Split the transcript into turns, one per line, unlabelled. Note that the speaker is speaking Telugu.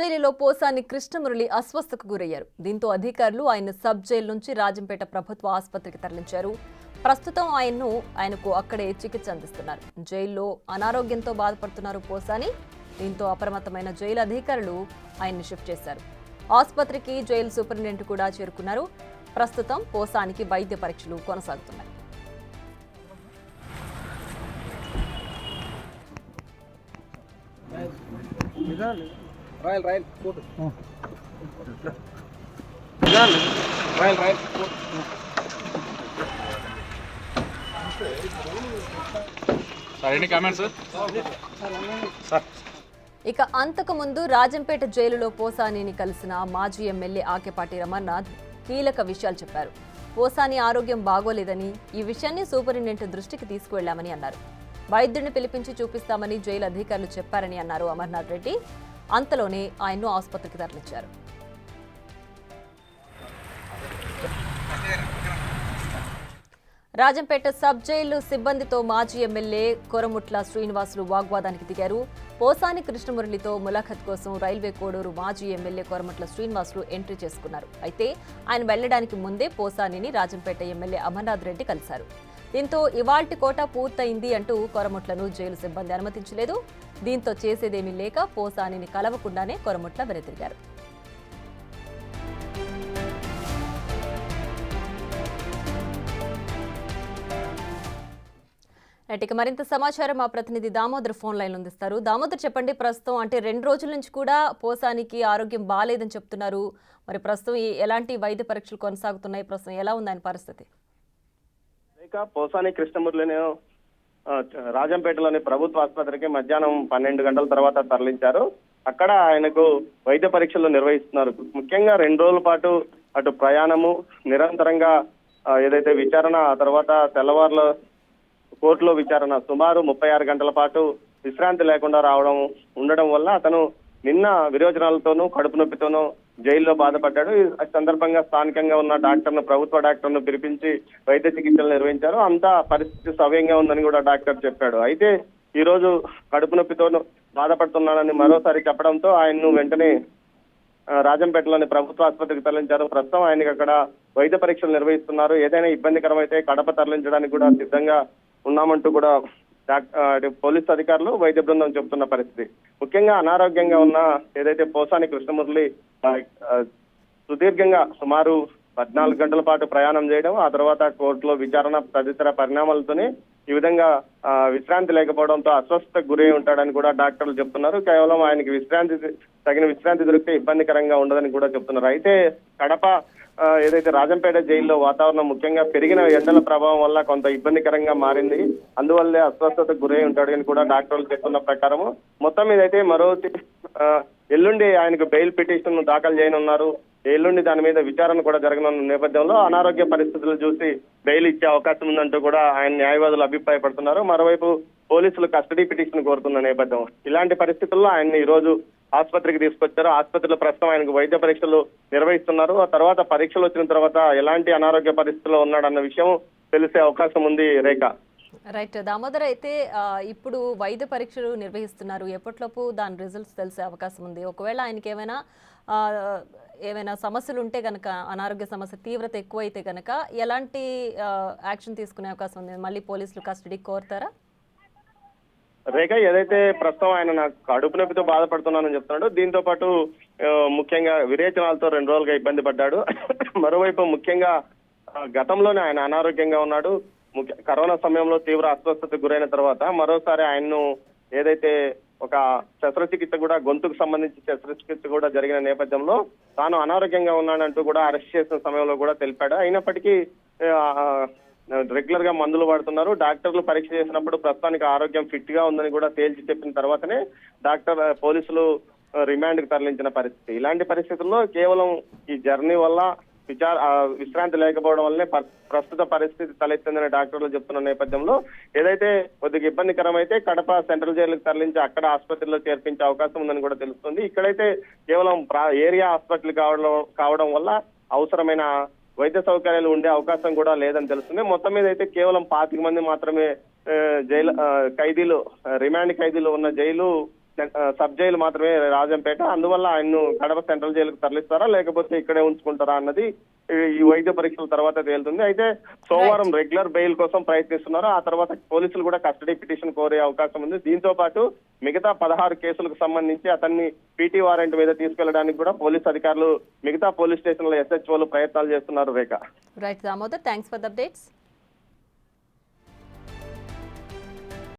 జైలులో పోసాని కృష్ణమురళి అస్వస్థకు గురయ్యారు. దీంతో అధికారులు ఆయన సబ్ జైలు నుంచి రాజంపేట ప్రభుత్వ ఆసుపత్రికి తరలించారు. ప్రస్తుతం ఆయనకు అక్కడే చికిత్స అందిస్తున్నారు. జైల్లో అనారోగ్యంతో బాధపడుతున్నారు పోసాని. దీంతో అప్రమత్తమైన జైలు అధికారులు ఆయన్ని షిఫ్ట్ చేశారు. ఆసుపత్రికి జైలు సూపరింటెండెంట్ కూడా చేరుకున్నారు. ప్రస్తుతం పోసానికి వైద్య పరీక్షలు కొనసాగుతున్నాయి.
Royal photo royal sir any comments sir.
ఇక అంతకు ముందు రాజంపేట జైలులో పోసానిని కలిసిన మాజీ ఎమ్మెల్యే ఆకెపాటి రమణనాథ్ కీలక విషయాలు చెప్పారు. పోసాని ఆరోగ్యం బాగోలేదని, ఈ విషయాన్ని సూపరింటెండెంట్ దృష్టికి తీసుకువెళ్లామని అన్నారు. వైద్యుడిని పిలిపించి చూపిస్తామని జైలు అధికారులు చెప్పారని అన్నారు అమర్నాథ్ రెడ్డి. అంతలోనే ఆయన్ను ఆసుపత్రికి తరలించారు. రాజంపేట సబ్ జైలు సిబ్బందితో మాజీ ఎమ్మెల్యే కొరముట్ల శ్రీనివాసులు వాగ్వాదానికి దిగారు. పోసాని కృష్ణమురళితో ములాఖత్ కోసం రైల్వే కోడూరు మాజీ ఎమ్మెల్యే కొరముట్ల శ్రీనివాసులు ఎంట్రీ చేసుకున్నారు. అయితే ఆయన వెళ్లడానికి ముందే పోసానిని రాజంపేట ఎమ్మెల్యే అమర్నాథ్ రెడ్డి కలిశారు. దీంతో ఇవాల్టి కోట పూర్తయింది అంటూ కొరముట్లను జైలు సిబ్బంది అనుమతించలేదు. దీంతో చేసేదేమీ లేక పోసానిని కలవకుండానే కొరముట్ల వెనుతిరిగారు. ఇక మరింత సమాచారం మా ప్రతినిధి దామోదర్ ఫోన్ లైన్ అందిస్తారు. దామోదర్, చెప్పండి. ప్రస్తుతం అంటే 2 రోజుల నుంచి కూడా పోసానికి ఆరోగ్యం బాగాలేదని చెప్తున్నారు. మరి ప్రస్తుతం ఎలాంటి వైద్య పరీక్షలు కొనసాగుతున్నాయి? ప్రస్తుతం ఎలా ఉంది ఆయన పరిస్థితి?
పోసాని కృష్ణమురళిని రాజంపేటలోని ప్రభుత్వ ఆసుపత్రికి మధ్యాహ్నం 12 గంటల తర్వాత తరలించారు. అక్కడ ఆయనకు వైద్య పరీక్షలు నిర్వహిస్తున్నారు. ముఖ్యంగా 2 రోజుల పాటు అటు ప్రయాణము, నిరంతరంగా ఏదైతే విచారణ, ఆ తర్వాత తెల్లవారుల కోర్టులో విచారణ, సుమారు 36 గంటల పాటు విశ్రాంతి లేకుండా ఉండడం వల్ల అతను నిన్న విరోచనాలతోనూ కడుపు నొప్పితోనూ జైల్లో బాధపడ్డాడు. ఈ సందర్భంగా స్థానికంగా ఉన్న ప్రభుత్వ డాక్టర్ను పిలిపించి వైద్య చికిత్సలు నిర్వహించారు. అంతా పరిస్థితి సవ్యంగా ఉందని కూడా డాక్టర్ చెప్పాడు. అయితే ఈ రోజు కడుపు నొప్పితోనూ బాధపడుతున్నాడని మరోసారి చెప్పడంతో ఆయన్ను వెంటనే రాజంపేటలోని ప్రభుత్వ ఆసుపత్రికి తరలించారు. ప్రస్తుతం ఆయనకి అక్కడ వైద్య పరీక్షలు నిర్వహిస్తున్నారు. ఏదైనా ఇబ్బందికరమైతే కడప తరలించడానికి కూడా సిద్ధంగా ఉన్నామంటూ కూడా పోలీసు అధికారులు, వైద్య బృందం చెబుతున్న పరిస్థితి. ముఖ్యంగా అనారోగ్యంగా ఉన్న ఏదైతే పోసాని కృష్ణమురళి సుదీర్ఘంగా సుమారు 14 గంటల పాటు ప్రయాణం చేయడం, ఆ తర్వాత కోర్టులో విచారణ తదితర పరిణామాలతోనే ఈ విధంగా విశ్రాంతి లేకపోవడంతో అస్వస్థతకు గురై ఉంటాడని కూడా డాక్టర్లు చెప్తున్నారు. కేవలం ఆయనకి తగిన విశ్రాంతి దొరికితే ఇబ్బందికరంగా ఉండదని కూడా చెప్తున్నారు. అయితే కడప ఏదైతే రాజంపేట జైల్లో వాతావరణం ముఖ్యంగా పెరిగిన ఎండల ప్రభావం వల్ల కొంత ఇబ్బందికరంగా మారింది. అందువల్లే అస్వస్థతకు గురై ఉంటాడు అని కూడా డాక్టర్లు చెప్తున్న ప్రకారము. మొత్తం మీదైతే ఎల్లుండి ఆయనకు బెయిల్ పిటిషన్ దాఖలు చేయనున్నారు. ఎల్లుండి దాని మీద విచారణ కూడా జరగనున్న నేపథ్యంలో అనారోగ్య పరిస్థితులు చూసి బెయిల్ ఇచ్చే అవకాశం ఉందంటూ కూడా ఆయన న్యాయవాదులు అభిప్రాయపడుతున్నారు. మరోవైపు పోలీసులు కస్టడీ పిటిషన్ కోరుతున్న నేపథ్యం. ఇలాంటి పరిస్థితుల్లో ఆయన్ని ఈ రోజు ఆసుపత్రికి తీసుకొచ్చారు. ఆసుపత్రిలో ప్రస్తుతం ఆయనకు వైద్య పరీక్షలు నిర్వహిస్తున్నారు. ఆ తర్వాత పరీక్షలు వచ్చిన తర్వాత ఎలాంటి అనారోగ్య పరిస్థితుల్లో ఉన్నాడన్న విషయం తెలిసే అవకాశం ఉంది. రేఖ,
రైట్. దామోదర్, అయితే ఇప్పుడు వైద్య పరీక్షలు నిర్వహిస్తున్నారు. ఎప్పటిలోపు దాని రిజల్ట్స్ తెలిసే అవకాశం ఉంది? ఒకవేళ ఆయనకి ఏమైనా సమస్యలు ఉంటే గనక, అనారోగ్య సమస్య తీవ్రత ఎక్కువైతే గనక ఎలాంటి యాక్షన్ తీసుకునే అవకాశం ఉంది? మళ్ళీ పోలీసులు కస్టడీకి కోరుతారా?
రేఖ, ఏదైతే ప్రస్తుతం ఆయన నాకు కడుపు నొప్పితో బాధపడుతున్నానని చెప్తున్నాడు. దీంతో పాటు ముఖ్యంగా విరేచనాలతో 2 రోజులుగా ఇబ్బంది పడ్డాడు. మరోవైపు ముఖ్యంగా గతంలోనే ఆయన అనారోగ్యంగా ఉన్నాడు. కరోనా సమయంలో తీవ్ర అస్వస్థతకు గురైన తర్వాత మరోసారి ఆయన్ను ఏదైతే ఒక శస్త్రచికిత్స కూడా, గొంతుకు సంబంధించి శస్త్రచికిత్స కూడా జరిగిన నేపథ్యంలో తాను అనారోగ్యంగా ఉన్నానంటూ కూడా అరెస్ట్ చేసిన సమయంలో కూడా తెలిపాడు. అయినప్పటికీ రెగ్యులర్ గా మందులు వాడుతున్నారు. డాక్టర్లు పరీక్ష చేసినప్పుడు ప్రస్తుతానికి ఆరోగ్యం ఫిట్ గా ఉందని కూడా తేల్చి చెప్పిన తర్వాతనే పోలీసులు రిమాండ్ కి తరలించిన పరిస్థితి. ఇలాంటి పరిస్థితుల్లో కేవలం ఈ జర్నీ వల్ల విశ్రాంతి లేకపోవడం వల్లనే ప్రస్తుత పరిస్థితి తలెత్తిందని డాక్టర్లు చెప్తున్న నేపథ్యంలో ఏదైతే కొద్దిగా ఇబ్బందికరమైతే కడప సెంట్రల్ జైలుకి తరలించి అక్కడ ఆసుపత్రిలో చేర్పించే అవకాశం ఉందని కూడా తెలుస్తుంది. ఇక్కడైతే కేవలం ఏరియా హాస్పిటల్ కావడం వల్ల అవసరమైన వైద్య సౌకర్యాలు ఉండే అవకాశం కూడా లేదని తెలుస్తుంది. మొత్తం మీద అయితే కేవలం 25 మంది మాత్రమే జైలు ఖైదీలు, రిమాండ్ ఖైదీలు ఉన్న జైలు సబ్ జైలు మాత్రమే రాజంపేట. అందువల్ల ఆయన్ను కడప సెంట్రల్ జైలుకు తరలిస్తారా లేకపోతే ఇక్కడే ఉంచుకుంటారా అన్నది ఈ వైద్య పరీక్షల తర్వాత తేలుతుంది. అయితే సోమవారం రెగ్యులర్ బెయిల్ కోసం ప్రయత్నిస్తున్నారు. ఆ తర్వాత పోలీసులు కూడా కస్టడీ పిటిషన్ కోరే అవకాశం ఉంది. దీంతో పాటు మిగతా 16 కేసులకు సంబంధించి అతన్ని పీటీ వారెంట్ మీద తీసుకెళ్లడానికి కూడా పోలీస్ అధికారులు మిగతా పోలీస్ స్టేషన్ల SHOలు ప్రయత్నాలు చేస్తున్నారు. Rekha.
Right Damodar, thanks for the updates.